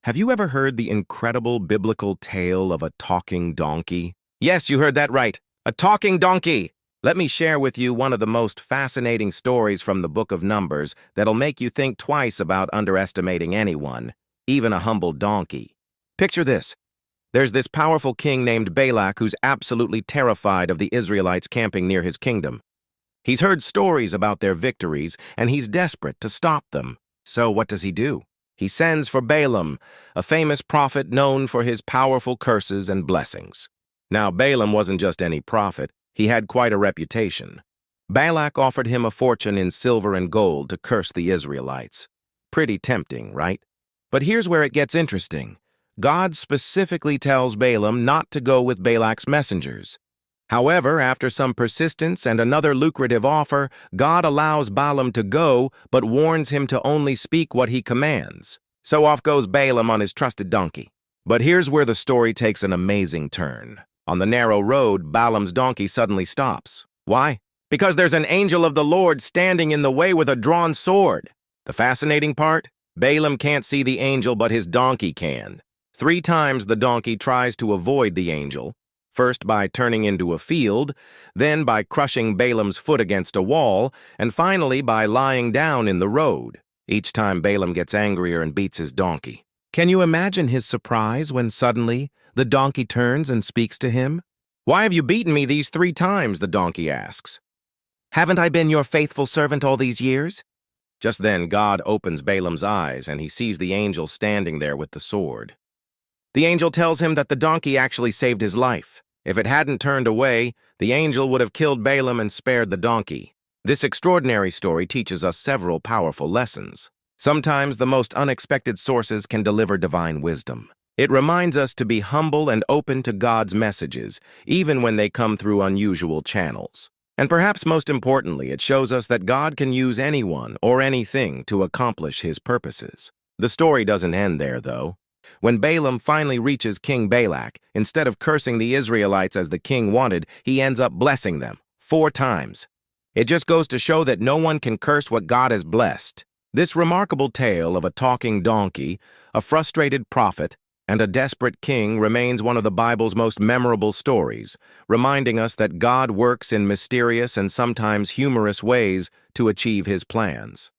Have you ever heard the incredible biblical tale of a talking donkey? Yes, you heard that right. A talking donkey! Let me share with you one of the most fascinating stories from the book of Numbers that'll make you think twice about underestimating anyone, even a humble donkey. Picture this. There's this powerful king named Balak who's absolutely terrified of the Israelites camping near his kingdom. He's heard stories about their victories, and he's desperate to stop them. So what does he do? He sends for Balaam, a famous prophet known for his powerful curses and blessings. Now, Balaam wasn't just any prophet. He had quite a reputation. Balak offered him a fortune in silver and gold to curse the Israelites. Pretty tempting, right? But here's where it gets interesting. God specifically tells Balaam not to go with Balak's messengers. However, after some persistence and another lucrative offer, God allows Balaam to go, but warns him to only speak what he commands. So off goes Balaam on his trusted donkey. But here's where the story takes an amazing turn. On the narrow road, Balaam's donkey suddenly stops. Why? Because there's an angel of the Lord standing in the way with a drawn sword. The fascinating part? Balaam can't see the angel, but his donkey can. 3 times the donkey tries to avoid the angel. First by turning into a field, then by crushing Balaam's foot against a wall, and finally by lying down in the road. Each time Balaam gets angrier and beats his donkey. Can you imagine his surprise when suddenly the donkey turns and speaks to him? "Why have you beaten me these 3 times?" the donkey asks. "Haven't I been your faithful servant all these years?" Just then God opens Balaam's eyes and he sees the angel standing there with the sword. The angel tells him that the donkey actually saved his life. If it hadn't turned away, the angel would have killed Balaam and spared the donkey. This extraordinary story teaches us several powerful lessons. Sometimes the most unexpected sources can deliver divine wisdom. It reminds us to be humble and open to God's messages, even when they come through unusual channels. And perhaps most importantly, it shows us that God can use anyone or anything to accomplish his purposes. The story doesn't end there, though. When Balaam finally reaches King Balak, instead of cursing the Israelites as the king wanted, he ends up blessing them 4 times. It just goes to show that no one can curse what God has blessed. This remarkable tale of a talking donkey, a frustrated prophet, and a desperate king remains one of the Bible's most memorable stories, reminding us that God works in mysterious and sometimes humorous ways to achieve his plans.